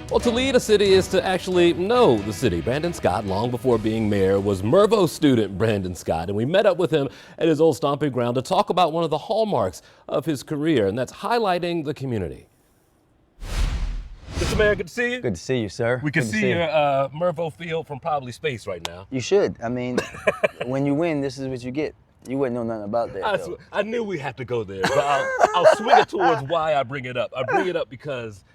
Well, to lead a city is to actually know the city. Brandon Scott, long before being mayor, was Mervo student Brandon Scott, and we met up with him at his old stomping ground to talk about one of the hallmarks of his career, and that's highlighting the community. Mr. Mayor, good to see you. Good to see you, sir. We can Good to see your Mervo field from probably space right now. You should. I mean, when you win, this is what you get. You wouldn't know nothing about that. I knew we had to go there, but I'll swing it towards why I bring it up. I bring it up because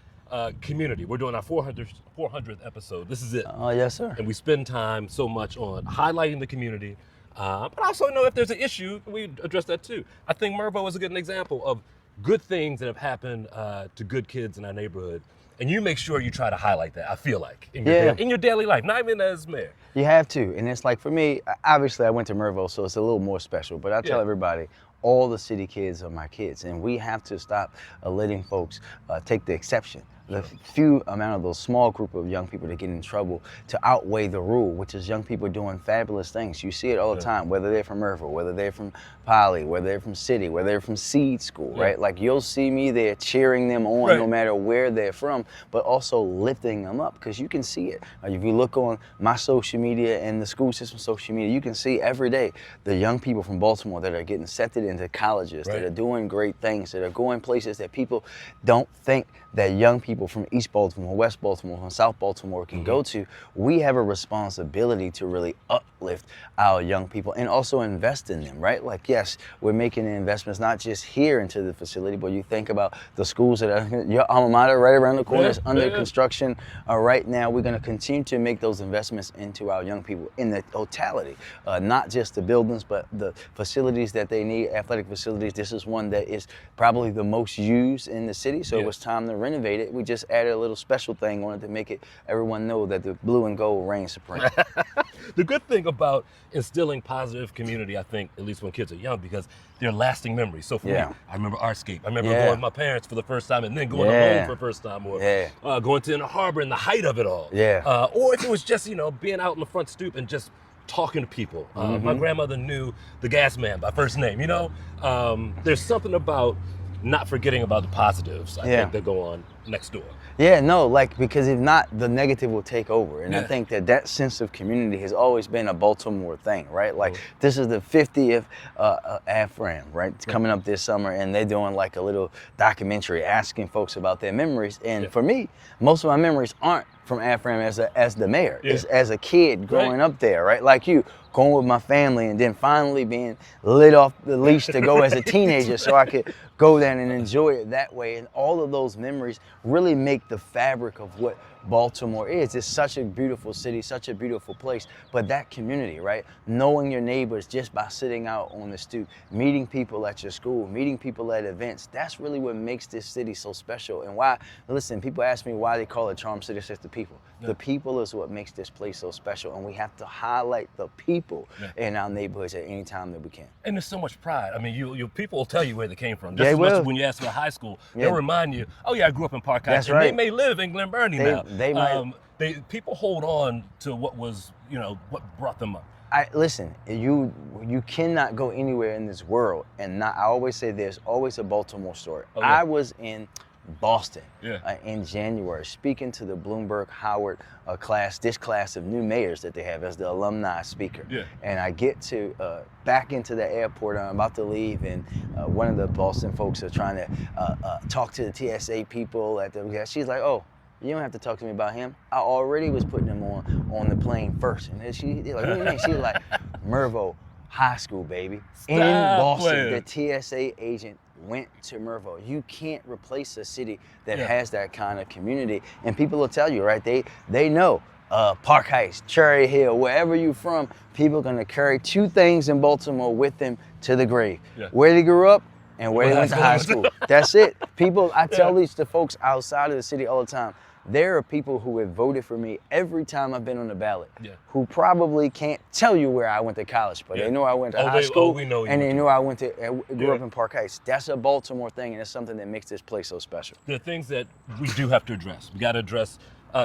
community. We're doing our 400th episode. This is it. Oh, yes, sir. And we spend time so much on highlighting the community. But I also know if there's an issue, we address that too. I think Mervo is a good example of good things that have happened to good kids in our neighborhood. And you make sure you try to highlight that, I feel like, in your daily life, not even as mayor. You have to. And it's like, for me, obviously I went to Mervo, so it's a little more special. But I tell everybody, all the city kids are my kids. And we have to stop letting folks take the exception. The few amount of those small group of young people that get in trouble to outweigh the rule, which is young people doing fabulous things. You see it all the time, whether they're from Mervo, whether they're from Poly, whether they're from City, whether they're from Seed School, right? Like, you'll see me there cheering them on no matter where they're from, but also lifting them up, because you can see it. If you look on my social media and the school system social media, you can see every day the young people from Baltimore that are getting accepted into colleges, that are doing great things, that are going places that people don't think that young people from East Baltimore, West Baltimore, from South Baltimore can go to. We have a responsibility to really uplift our young people and also invest in them, right? Like, yes, we're making investments not just here into the facility, but you think about the schools that are your alma mater right around the corner is under construction right now. We're going to continue to make those investments into our young people in the totality, not just the buildings, but the facilities that they need, athletic facilities. This is one that is probably the most used in the city, so it was time to renovate it. We just added a little special thing on it to make it everyone know that the blue and gold reigns supreme. The good thing about instilling positive community, I think, at least when kids are young, because they're lasting memories. So for me, I remember Artscape. I remember going with my parents for the first time and then going alone for the first time, or going to the harbor in the height of it all. Or if it was just, being out in the front stoop and just talking to people. My grandmother knew the gas man by first name, There's something about not forgetting about the positives, I think, that go on next door. Yeah, no, because if not, the negative will take over. And I think that sense of community has always been a Baltimore thing, right? Like, this is the 50th AFRAM, right? It's coming up this summer, and they're doing like a little documentary asking folks about their memories. And for me, most of my memories aren't from AFRAM as the mayor. It's as a kid growing up there, right? Like you, going with my family and then finally being lit off the leash to go as a teenager so I could go there and enjoy it that way. And all of those memories really make the fabric of what Baltimore is. It's such a beautiful city, such a beautiful place, but that community, right? Knowing your neighbors just by sitting out on the stoop, meeting people at your school, meeting people at events, that's really what makes this city so special. And why, listen, people ask me why they call it Charm City. It's just the people. The people is what makes this place so special, and we have to highlight the people in our neighborhoods at any time that we can. And there's so much pride. I mean, you people will tell you where they came from. Just as much as when you ask about high school, they'll remind you, oh yeah, I grew up in Park Heights. That's right. They may live in Glen Burnie now. They might. People hold on to what was, what brought them up. Listen, you cannot go anywhere in this world and not. I always say there's always a Baltimore story. I was in Boston in January, speaking to the Bloomberg Howard class, this class of new mayors that they have as the alumni speaker. And I get to back into the airport, I'm about to leave, and one of the Boston folks are trying to talk to the TSA people at the. She's like, "Oh, you don't have to talk to me about him. I already was putting him on the plane first." And then they're like, "What do you mean?" She was like, "Mervo High School, baby." In Boston, the TSA agent went to Mervo. You can't replace a city that has that kind of community. And people will tell you, right? They know Park Heights, Cherry Hill, wherever you're from, people are gonna carry two things in Baltimore with them to the grave. Where they grew up and where they went to high school. That's it. People, I tell these to folks outside of the city all the time. There are people who have voted for me every time I've been on the ballot, who probably can't tell you where I went to college, but they know I went to high school, and they know I grew up in Park Heights. That's a Baltimore thing, and it's something that makes this place so special. There are things that we do have to address. We got to address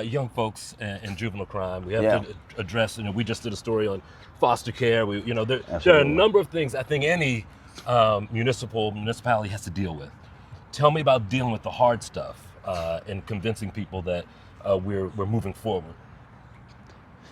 young folks and juvenile crime. We have to address, we just did a story on foster care. There are a number of things I think any municipality has to deal with. Tell me about dealing with the hard stuff and convincing people that we're moving forward?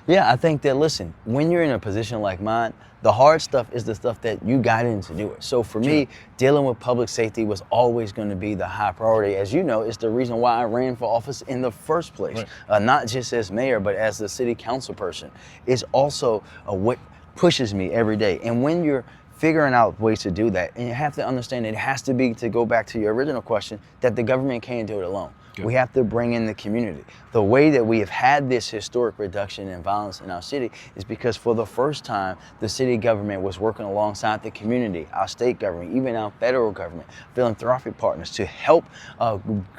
Yeah, I think that, listen, when you're in a position like mine, the hard stuff is the stuff that you got in to do it. So for me, dealing with public safety was always going to be the high priority. As you know, it's the reason why I ran for office in the first place, not just as mayor, but as the city council person. It's also what pushes me every day. And when you're figuring out ways to do that, and you have to understand it has to be, to go back to your original question, that the government can't do it alone. We have to bring in the community. The way that we have had this historic reduction in violence in our city is because for the first time, the city government was working alongside the community, our state government, even our federal government, philanthropic partners, to help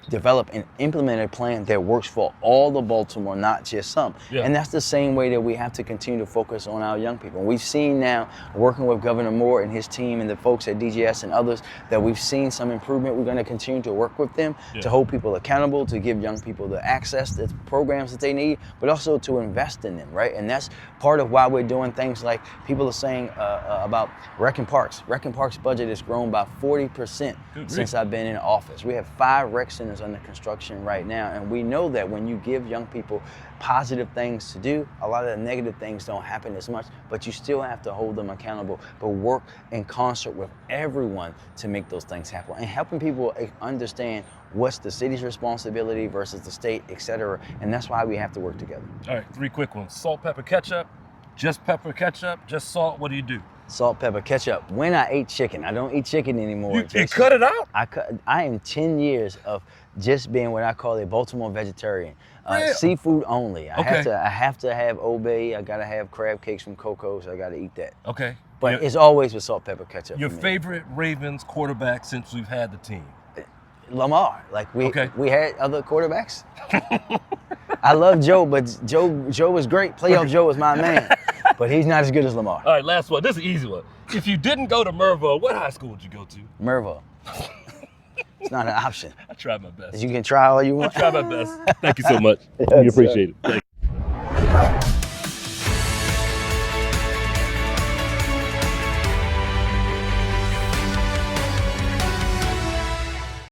develop and implement a plan that works for all the Baltimore, not just some. And that's the same way that we have to continue to focus on our young people. We've seen now, working with Governor Moore and his team and the folks at DGS and others, that we've seen some improvement. We're going to continue to work with them to hold people accountable, to give young people the access to programs that they need, but also to invest in them, right? And that's part of why we're doing things like people are saying about Rec and Parks. Rec and Parks budget has grown by 40% since I've been in office. We have 5 rec centers under construction right now, and we know that when you give young people positive things to do, a lot of the negative things don't happen as much, but you still have to hold them accountable, but work in concert with everyone to make those things happen, and helping people understand what's the city's responsibility versus the state, etc. And that's why we have to work together. All right, 3 quick ones. Salt, pepper, ketchup, just pepper, ketchup, just salt, what do you do? Salt, pepper, ketchup. When I ate chicken, I don't eat chicken anymore. You cut it out? I am 10 years of just being what I call a Baltimore vegetarian. Really? Seafood only. I have to have Old Bay. I gotta have crab cakes from Coco's. I gotta eat that. Okay. But it's always with salt, pepper, ketchup. Your favorite Ravens quarterback since we've had the team? Lamar. Like we had other quarterbacks. I love Joe, but Joe was great. Playoff Joe was my man, but he's not as good as Lamar. All right, last one. This is an easy one. If you didn't go to Mervo, what high school would you go to? Mervo. It's not an option. I tried my best. You can try all you want. I tried my best. Thank you so much. We appreciate it. Thank you.